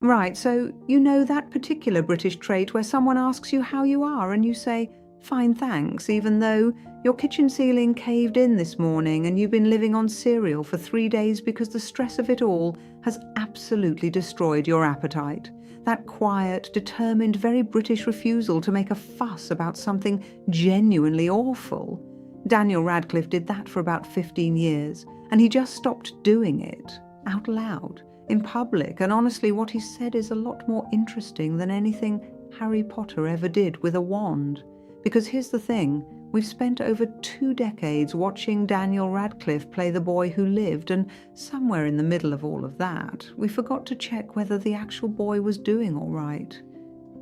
Right, so you know that particular British trait where someone asks you how you are and you say, "Fine, thanks," even though your kitchen ceiling caved in this morning and you've been living on cereal for 3 days because the stress of it all has absolutely destroyed your appetite. That quiet, determined, very British refusal to make a fuss about something genuinely awful. Daniel Radcliffe did that for about 15 years, and he just stopped doing it, out loud, in public, and honestly what he said is a lot more interesting than anything Harry Potter ever did with a wand. Because here's the thing, we've spent over 2 decades watching Daniel Radcliffe play the boy who lived, and somewhere in the middle of all of that, we forgot to check whether the actual boy was doing all right.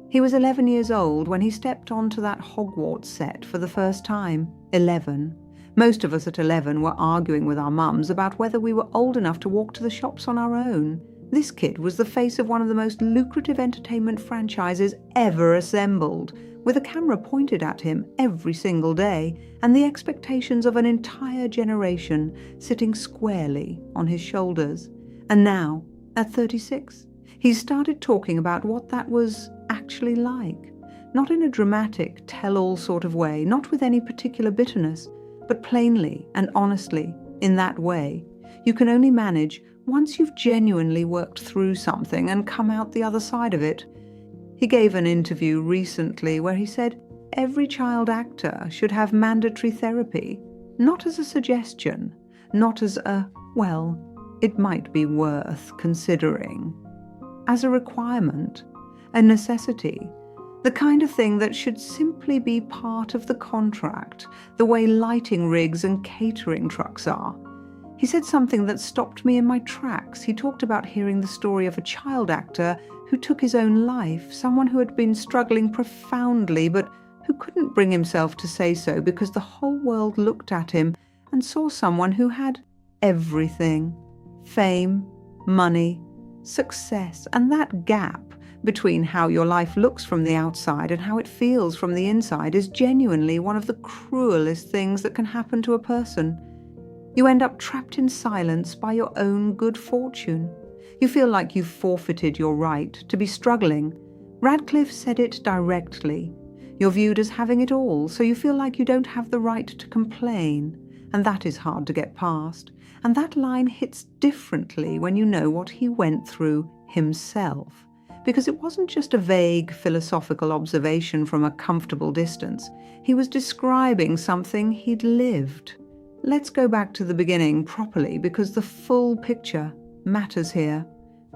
He was 11 years old when he stepped onto that Hogwarts set for the first time. 11. Most of us at 11 were arguing with our mums about whether we were old enough to walk to the shops on our own. This kid was the face of one of the most lucrative entertainment franchises ever assembled, with a camera pointed at him every single day, and the expectations of an entire generation sitting squarely on his shoulders. And now, at 36, he's started talking about what that was actually like. Not in a dramatic, tell-all sort of way, not with any particular bitterness, but plainly and honestly, in that way. You can only manage once you've genuinely worked through something and come out the other side of it. He gave an interview recently where he said every child actor should have mandatory therapy, not as a suggestion, not as a, well, it might be worth considering, as a requirement, a necessity. The kind of thing that should simply be part of the contract, the way lighting rigs and catering trucks are. He said something that stopped me in my tracks. He talked about hearing the story of a child actor who took his own life, someone who had been struggling profoundly but who couldn't bring himself to say so because the whole world looked at him and saw someone who had everything: fame, money, success, and that gap between how your life looks from the outside and how it feels from the inside is genuinely one of the cruelest things that can happen to a person. You end up trapped in silence by your own good fortune. You feel like you've forfeited your right to be struggling. Radcliffe said it directly. You're viewed as having it all, so you feel like you don't have the right to complain, and that is hard to get past. And that line hits differently when you know what he went through himself. Because it wasn't just a vague philosophical observation from a comfortable distance. He was describing something he'd lived. Let's go back to the beginning properly, because the full picture matters here.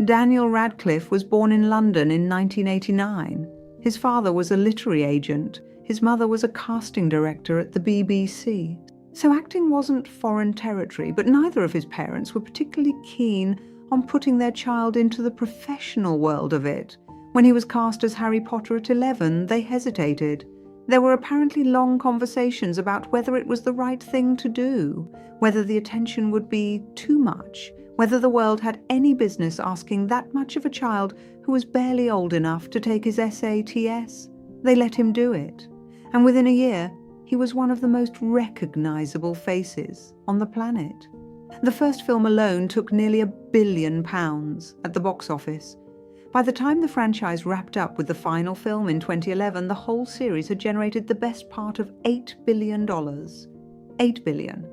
Daniel Radcliffe was born in London in 1989. His father was a literary agent. His mother was a casting director at the BBC. So acting wasn't foreign territory, but neither of his parents were particularly keen on putting their child into the professional world of it. When he was cast as Harry Potter at 11, they hesitated. There were apparently long conversations about whether it was the right thing to do, whether the attention would be too much, whether the world had any business asking that much of a child who was barely old enough to take his SATs. They let him do it. And within a year, he was one of the most recognizable faces on the planet. The first film alone took nearly £1 billion at the box office. By the time the franchise wrapped up with the final film in 2011, the whole series had generated the best part of $8 billion. $8 billion.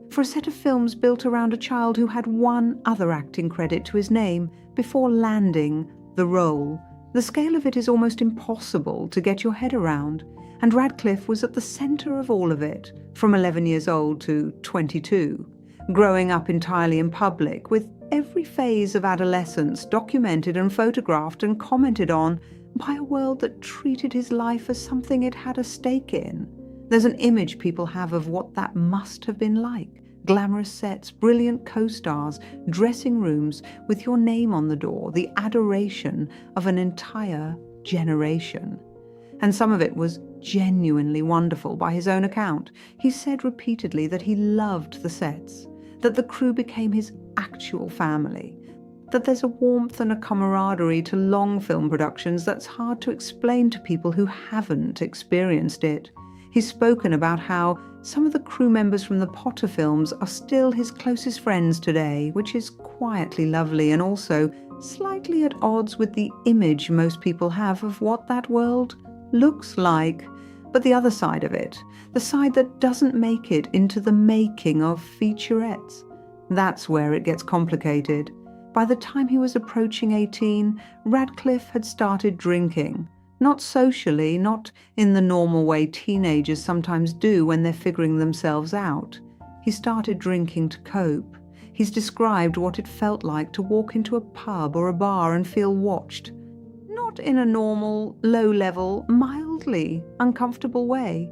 For a set of films built around a child who had one other acting credit to his name before landing the role, the scale of it is almost impossible to get your head around. And Radcliffe was at the centre of all of it, from 11 years old to 22. Growing up entirely in public, with every phase of adolescence documented and photographed and commented on by a world that treated his life as something it had a stake in. There's an image people have of what that must have been like. Glamorous sets, brilliant co-stars, dressing rooms with your name on the door, the adoration of an entire generation. And some of it was genuinely wonderful by his own account. He said repeatedly that he loved the sets, that the crew became his actual family, that there's a warmth and a camaraderie to long film productions that's hard to explain to people who haven't experienced it. He's spoken about how some of the crew members from the Potter films are still his closest friends today, which is quietly lovely and also slightly at odds with the image most people have of what that world looks like. But the other side of it, the side that doesn't make it into the making of featurettes, that's where it gets complicated. By the time he was approaching 18, Radcliffe had started drinking. Not socially, not in the normal way teenagers sometimes do when they're figuring themselves out. He started drinking to cope. He's described what it felt like to walk into a pub or a bar and feel watched. Not in a normal, low-level, mildly uncomfortable way.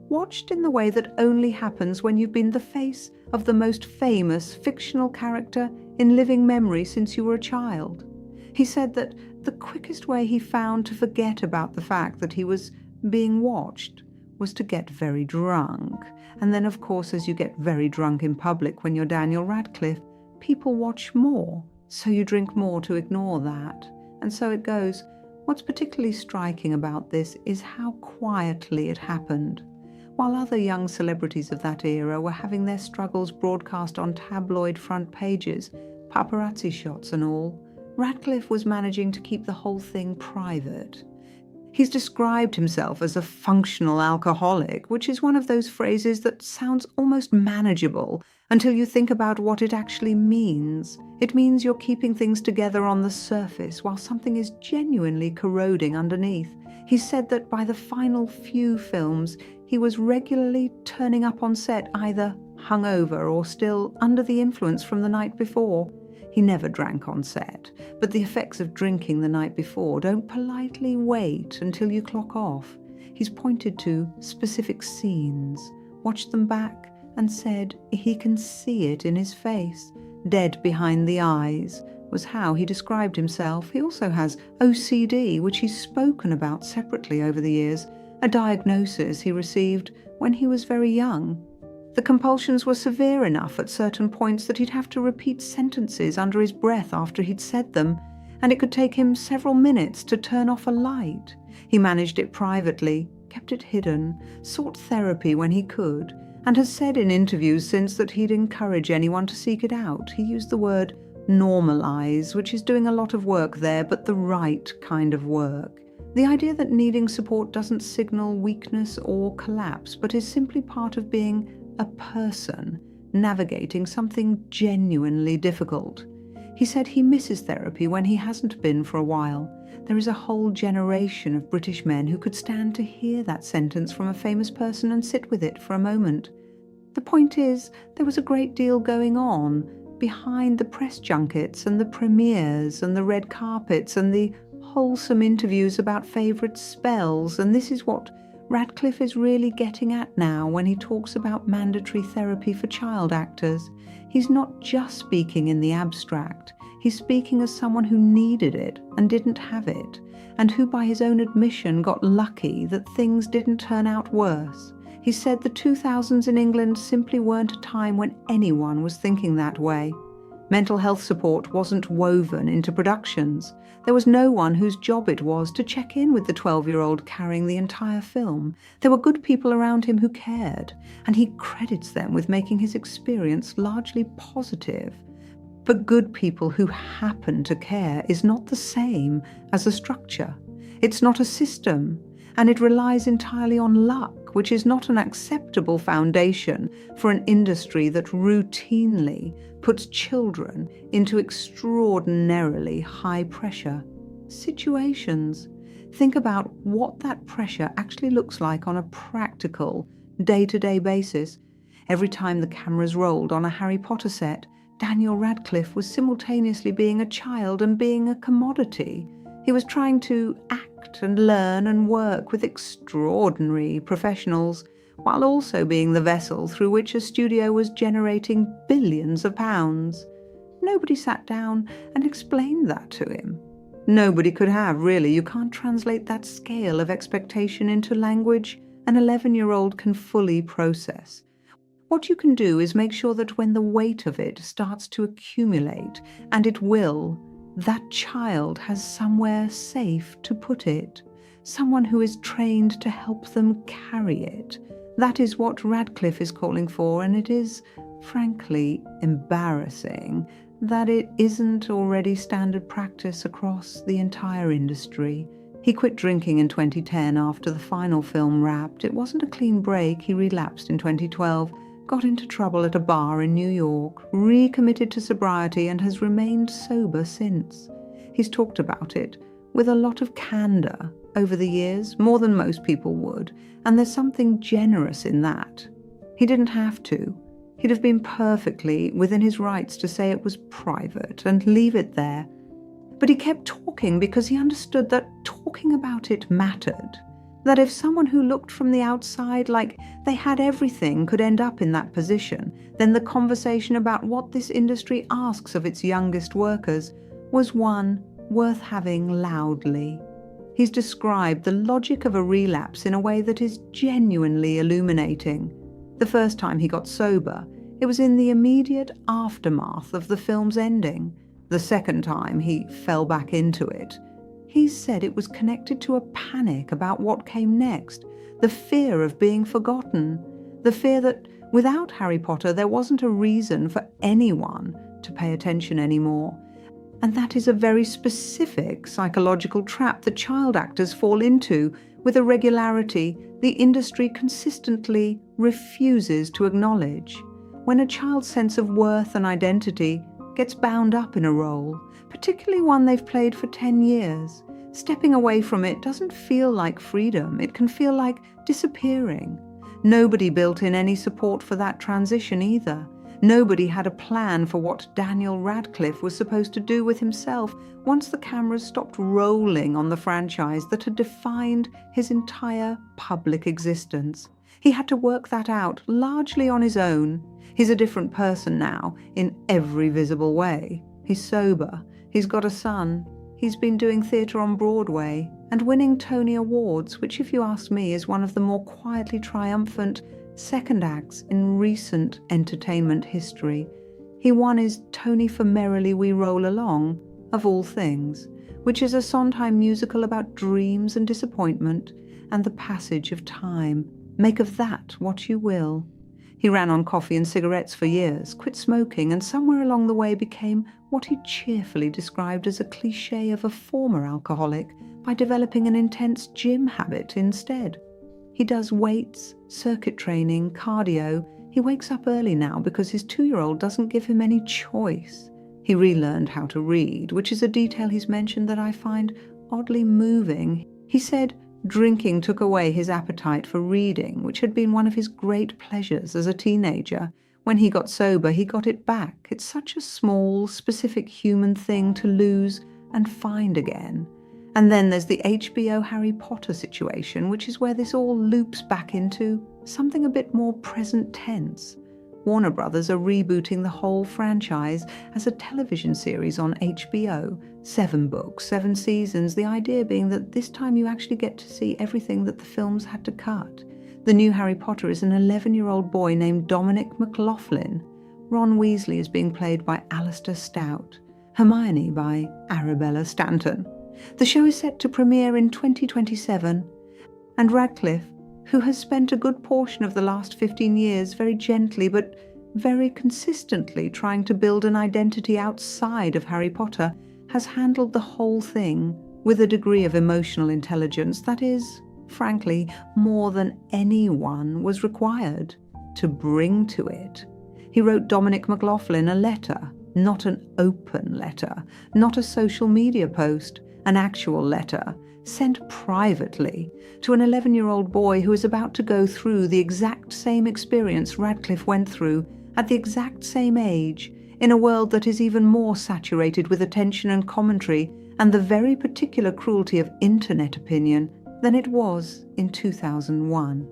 Watched in the way that only happens when you've been the face of the most famous fictional character in living memory since you were a child. He said that the quickest way he found to forget about the fact that he was being watched was to get very drunk. And then, of course, as you get very drunk in public when you're Daniel Radcliffe, people watch more, so you drink more to ignore that. And so it goes. What's particularly striking about this is how quietly it happened. While other young celebrities of that era were having their struggles broadcast on tabloid front pages, paparazzi shots and all, Radcliffe was managing to keep the whole thing private. He's described himself as a functional alcoholic, which is one of those phrases that sounds almost manageable until you think about what it actually means. It means you're keeping things together on the surface while something is genuinely corroding underneath. He said that by the final few films, he was regularly turning up on set either hungover or still under the influence from the night before. He never drank on set, but the effects of drinking the night before don't politely wait until you clock off. He's pointed to specific scenes, watched them back, and said he can see it in his face. Dead behind the eyes was how he described himself. He also has OCD, which he's spoken about separately over the years, a diagnosis he received when he was very young. The compulsions were severe enough at certain points that he'd have to repeat sentences under his breath after he'd said them, and it could take him several minutes to turn off a light. He managed it privately, kept it hidden, sought therapy when he could, and has said in interviews since that he'd encourage anyone to seek it out. He used the word normalize, which is doing a lot of work there, but the right kind of work. The idea that needing support doesn't signal weakness or collapse, but is simply part of being a person navigating something genuinely difficult. He said he misses therapy when he hasn't been for a while. There is a whole generation of British men who could stand to hear that sentence from a famous person and sit with it for a moment. The point is, there was a great deal going on behind the press junkets and the premieres and the red carpets and the wholesome interviews about favourite spells, and this is what Radcliffe is really getting at now when he talks about mandatory therapy for child actors. He's not just speaking in the abstract. He's speaking as someone who needed it and didn't have it, and who by his own admission got lucky that things didn't turn out worse. He said the 2000s in England simply weren't a time when anyone was thinking that way. Mental health support wasn't woven into productions. There was no one whose job it was to check in with the 12-year-old carrying the entire film. There were good people around him who cared, and he credits them with making his experience largely positive. But good people who happen to care is not the same as a structure. It's not a system, and it relies entirely on luck, which is not an acceptable foundation for an industry that routinely puts children into extraordinarily high-pressure situations. Think about what that pressure actually looks like on a practical, day-to-day basis. Every time the cameras rolled on a Harry Potter set, Daniel Radcliffe was simultaneously being a child and being a commodity. He was trying to act and learn and work with extraordinary professionals, while also being the vessel through which a studio was generating billions of pounds. Nobody sat down and explained that to him. Nobody could have, really. You can't translate that scale of expectation into language an 11-year-old can fully process. What you can do is make sure that when the weight of it starts to accumulate, and it will, that child has somewhere safe to put it. someone who is trained to help them carry it. That is what Radcliffe is calling for, and it is, frankly, embarrassing that it isn't already standard practice across the entire industry. He quit drinking in 2010 after the final film wrapped. It wasn't a clean break. He relapsed in 2012, got into trouble at a bar in New York, recommitted to sobriety, and has remained sober since. He's talked about it with a lot of candor over the years, more than most people would, and there's something generous in that. He didn't have to. He'd have been perfectly within his rights to say it was private and leave it there. But he kept talking because he understood that talking about it mattered. That if someone who looked from the outside like they had everything could end up in that position, then the conversation about what this industry asks of its youngest workers was one worth having loudly. He's described the logic of a relapse in a way that is genuinely illuminating. The first time he got sober, it was in the immediate aftermath of the film's ending. The second time he fell back into it, he said it was connected to a panic about what came next, the fear of being forgotten, the fear that without Harry Potter there wasn't a reason for anyone to pay attention anymore. And that is a very specific psychological trap that child actors fall into with a regularity the industry consistently refuses to acknowledge. When a child's sense of worth and identity gets bound up in a role, particularly one they've played for 10 years, stepping away from it doesn't feel like freedom. It can feel like disappearing. Nobody built in any support for that transition either. Nobody had a plan for what Daniel Radcliffe was supposed to do with himself once the cameras stopped rolling on the franchise that had defined his entire public existence. He had to work that out largely on his own. He's a different person now in every visible way. He's sober. He's got a son. He's been doing theatre on Broadway and winning Tony Awards, which, if you ask me, is one of the more quietly triumphant second acts in recent entertainment history. He won his Tony for Merrily We Roll Along, of all things, which is a Sondheim musical about dreams and disappointment and the passage of time. Make of that what you will. He ran on coffee and cigarettes for years, quit smoking, and somewhere along the way became what he cheerfully described as a cliché of a former alcoholic by developing an intense gym habit instead. He does weights, circuit training, cardio. He wakes up early now because his 2-year-old doesn't give him any choice. He relearned how to read, which is a detail he's mentioned that I find oddly moving. He said drinking took away his appetite for reading, which had been one of his great pleasures as a teenager. When he got sober, he got it back. It's such a small, specific human thing to lose and find again. And then there's the HBO Harry Potter situation, which is where this all loops back into something a bit more present tense. Warner Brothers are rebooting the whole franchise as a television series on HBO. 7 books, 7 seasons, the idea being that this time you actually get to see everything that the films had to cut. The new Harry Potter is an 11-year-old boy named Dominic McLaughlin. Ron Weasley is being played by Alistair Stout. Hermione by Arabella Stanton. The show is set to premiere in 2027, and Radcliffe, who has spent a good portion of the last 15 years very gently but very consistently trying to build an identity outside of Harry Potter, has handled the whole thing with a degree of emotional intelligence that is, frankly, more than anyone was required to bring to it. He wrote Dominic McLaughlin a letter, not an open letter, not a social media post, an actual letter, sent privately to an 11-year-old boy who is about to go through the exact same experience Radcliffe went through at the exact same age, in a world that is even more saturated with attention and commentary and the very particular cruelty of internet opinion than it was in 2001.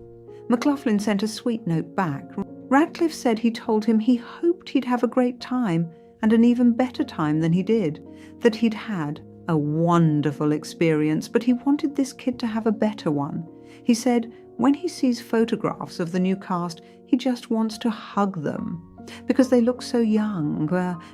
McLaughlin sent a sweet note back. Radcliffe said he told him he hoped he'd have a great time, and an even better time than he did, that he'd had a wonderful experience, but he wanted this kid to have a better one. He said when he sees photographs of the new cast, he just wants to hug them, because they look so young,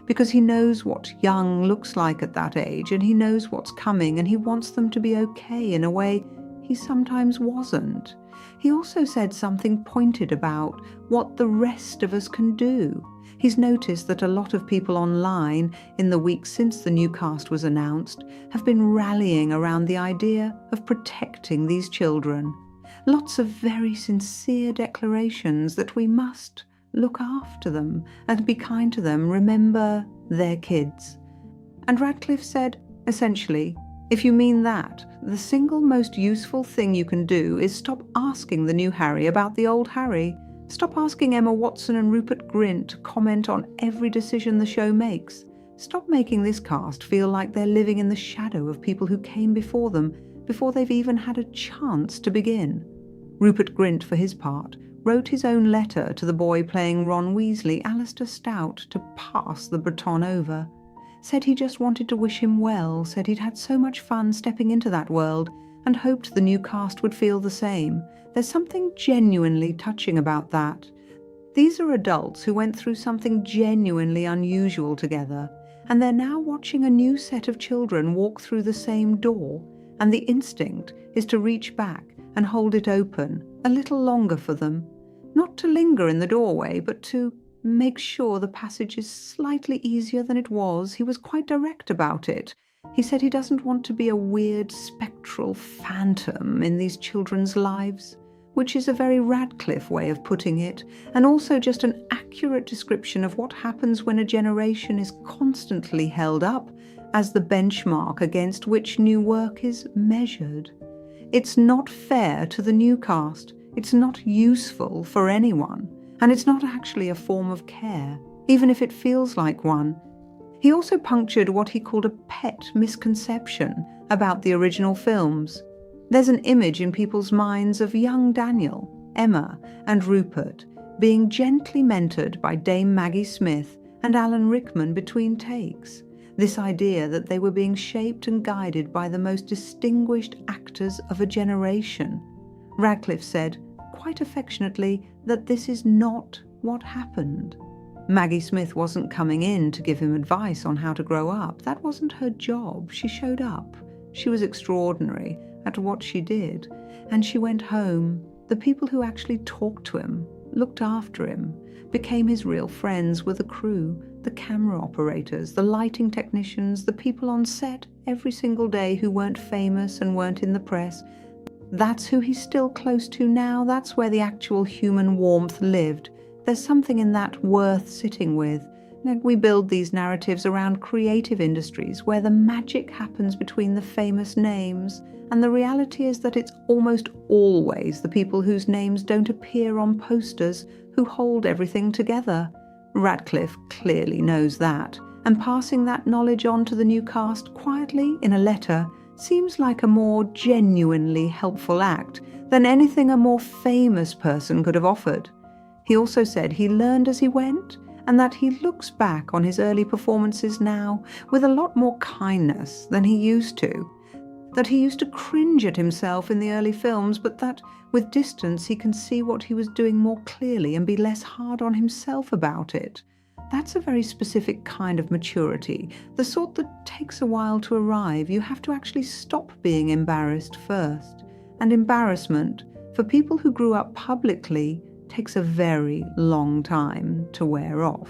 because he knows what young looks like at that age, and he knows what's coming, and he wants them to be okay in a way he sometimes wasn't. He also said something pointed about what the rest of us can do. He's noticed that a lot of people online in the weeks since the new cast was announced have been rallying around the idea of protecting these children. Lots of very sincere declarations that we must look after them and be kind to them, remember they're kids. And Radcliffe said, essentially, if you mean that, the single most useful thing you can do is stop asking the new Harry about the old Harry. Stop asking Emma Watson and Rupert Grint to comment on every decision the show makes. Stop making this cast feel like they're living in the shadow of people who came before them, before they've even had a chance to begin. Rupert Grint, for his part, wrote his own letter to the boy playing Ron Weasley, Alistair Stout, to pass the baton over. Said he just wanted to wish him well, said he'd had so much fun stepping into that world, and hoped the new cast would feel the same. There's something genuinely touching about that. These are adults who went through something genuinely unusual together, and they're now watching a new set of children walk through the same door, and the instinct is to reach back and hold it open a little longer for them. Not to linger in the doorway, but to make sure the passage is slightly easier than it was. He was quite direct about it. He said he doesn't want to be a weird, spectral phantom in these children's lives, which is a very Radcliffe way of putting it, and also just an accurate description of what happens when a generation is constantly held up as the benchmark against which new work is measured. It's not fair to the new cast, it's not useful for anyone, and it's not actually a form of care, even if it feels like one. He also punctured what he called a pet misconception about the original films. There's an image in people's minds of young Daniel, Emma, and Rupert being gently mentored by Dame Maggie Smith and Alan Rickman between takes. This idea that they were being shaped and guided by the most distinguished actors of a generation. Radcliffe said, quite affectionately, that this is not what happened. Maggie Smith wasn't coming in to give him advice on how to grow up. That wasn't her job. She showed up. She was extraordinary at what she did. And she went home. The people who actually talked to him, looked after him, became his real friends were the crew, the camera operators, the lighting technicians, the people on set every single day who weren't famous and weren't in the press. That's who he's still close to now. That's where the actual human warmth lived. There's something in that worth sitting with. We build these narratives around creative industries where the magic happens between the famous names, and the reality is that it's almost always the people whose names don't appear on posters who hold everything together. Radcliffe clearly knows that, and passing that knowledge on to the new cast quietly in a letter seems like a more genuinely helpful act than anything a more famous person could have offered. He also said he learned as he went, and that he looks back on his early performances now with a lot more kindness than he used to. That he used to cringe at himself in the early films, but that with distance he can see what he was doing more clearly and be less hard on himself about it. That's a very specific kind of maturity, the sort that takes a while to arrive. You have to actually stop being embarrassed first. And embarrassment, for people who grew up publicly, takes a very long time to wear off.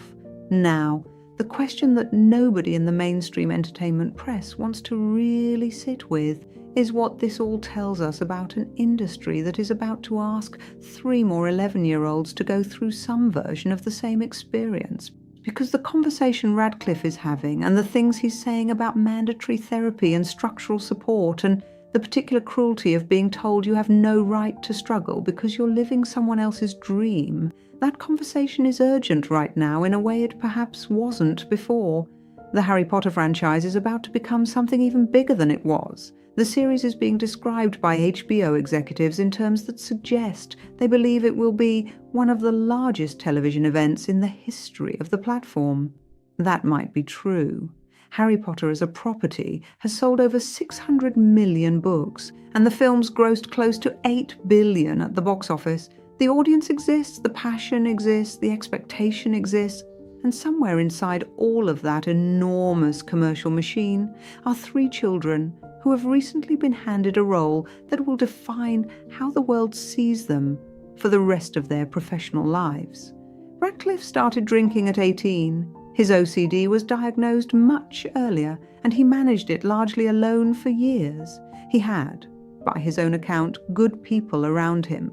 Now, the question that nobody in the mainstream entertainment press wants to really sit with is what this all tells us about an industry that is about to ask 3 more 11-year-olds to go through some version of the same experience. Because the conversation Radcliffe is having and the things he's saying about mandatory therapy and structural support and the particular cruelty of being told you have no right to struggle because you're living someone else's dream, that conversation is urgent right now in a way it perhaps wasn't before. The Harry Potter franchise is about to become something even bigger than it was. The series is being described by HBO executives in terms that suggest they believe it will be one of the largest television events in the history of the platform. That might be true. Harry Potter as a property has sold over 600 million books, and the films grossed close to 8 billion at the box office. The audience exists, the passion exists, the expectation exists, and somewhere inside all of that enormous commercial machine are 3 children who have recently been handed a role that will define how the world sees them for the rest of their professional lives. Radcliffe started drinking at 18. His OCD was diagnosed much earlier, and he managed it largely alone for years. He had, by his own account, good people around him.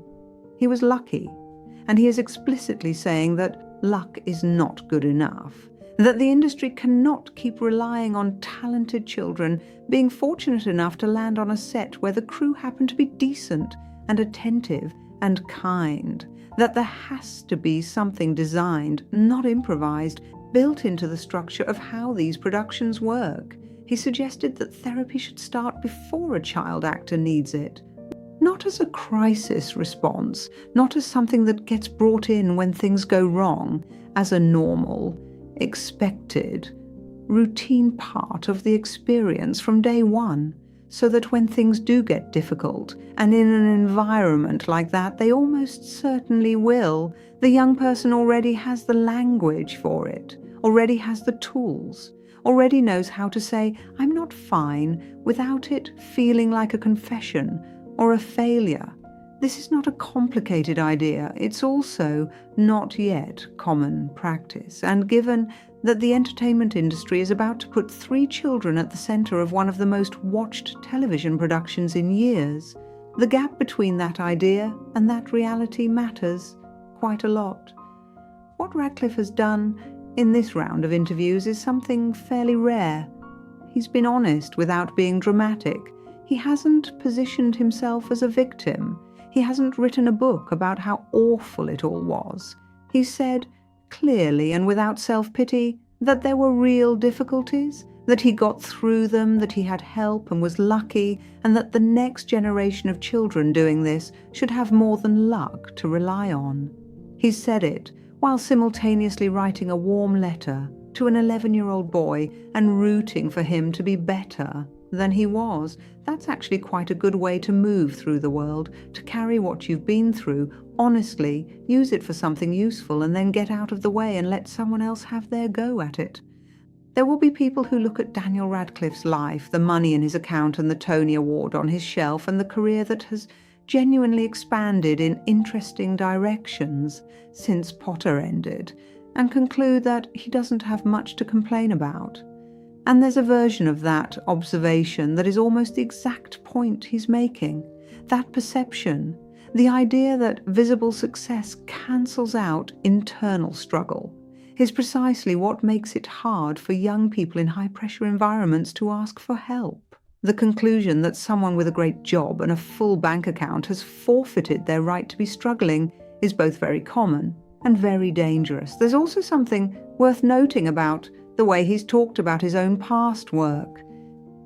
He was lucky, and he is explicitly saying that luck is not good enough, that the industry cannot keep relying on talented children being fortunate enough to land on a set where the crew happen to be decent and attentive and kind, that there has to be something designed, not improvised, built into the structure of how these productions work. He suggested that therapy should start before a child actor needs it, not as a crisis response, not as something that gets brought in when things go wrong, as a normal, expected, routine part of the experience from day one, so that when things do get difficult, and in an environment like that they almost certainly will, the young person already has the language for it, already has the tools, already knows how to say, "I'm not fine," without it feeling like a confession or a failure. This is not a complicated idea. It's also not yet common practice. And given that the entertainment industry is about to put 3 children at the center of one of the most watched television productions in years, the gap between that idea and that reality matters quite a lot. What Radcliffe has done in this round of interviews is something fairly rare. He's been honest without being dramatic. He hasn't positioned himself as a victim. He hasn't written a book about how awful it all was. He said, clearly and without self-pity, that there were real difficulties, that he got through them, that he had help and was lucky, and that the next generation of children doing this should have more than luck to rely on. He said it while simultaneously writing a warm letter to an 11-year-old boy and rooting for him to be better than he was. That's actually quite a good way to move through the world, to carry what you've been through, honestly, use it for something useful, and then get out of the way and let someone else have their go at it. There will be people who look at Daniel Radcliffe's life, the money in his account and the Tony Award on his shelf, and the career that has genuinely expanded in interesting directions since Potter ended, and conclude that he doesn't have much to complain about. And there's a version of that observation that is almost the exact point he's making. That perception, the idea that visible success cancels out internal struggle, is precisely what makes it hard for young people in high-pressure environments to ask for help. The conclusion that someone with a great job and a full bank account has forfeited their right to be struggling is both very common and very dangerous. There's also something worth noting about the way he's talked about his own past work.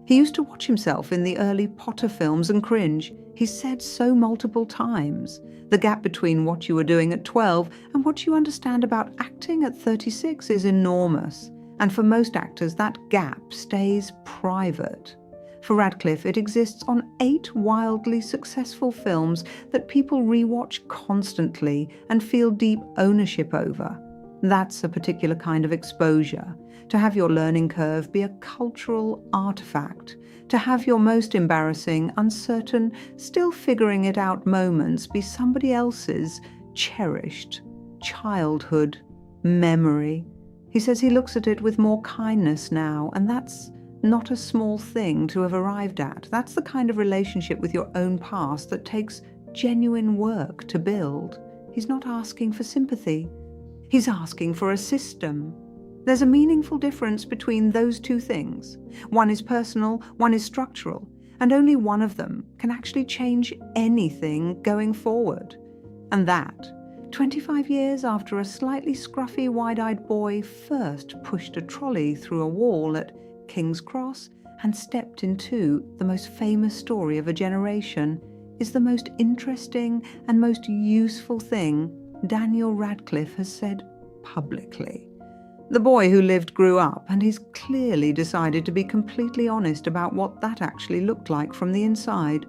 He used to watch himself in the early Potter films and cringe. He said so multiple times. The gap between what you were doing at 12 and what you understand about acting at 36 is enormous. And for most actors, that gap stays private. For Radcliffe, it exists on 8 wildly successful films that people rewatch constantly and feel deep ownership over. That's a particular kind of exposure. To have your learning curve be a cultural artifact. To have your most embarrassing, uncertain, still figuring it out moments be somebody else's cherished childhood memory. He says he looks at it with more kindness now, and that's not a small thing to have arrived at. That's the kind of relationship with your own past that takes genuine work to build. He's not asking for sympathy. He's asking for a system. There's a meaningful difference between those two things. One is personal, one is structural, and only one of them can actually change anything going forward. And that, 25 years after a slightly scruffy, wide-eyed boy first pushed a trolley through a wall at King's Cross and stepped into the most famous story of a generation, is the most interesting and most useful thing Daniel Radcliffe has said publicly. The boy who lived grew up, and he's clearly decided to be completely honest about what that actually looked like from the inside.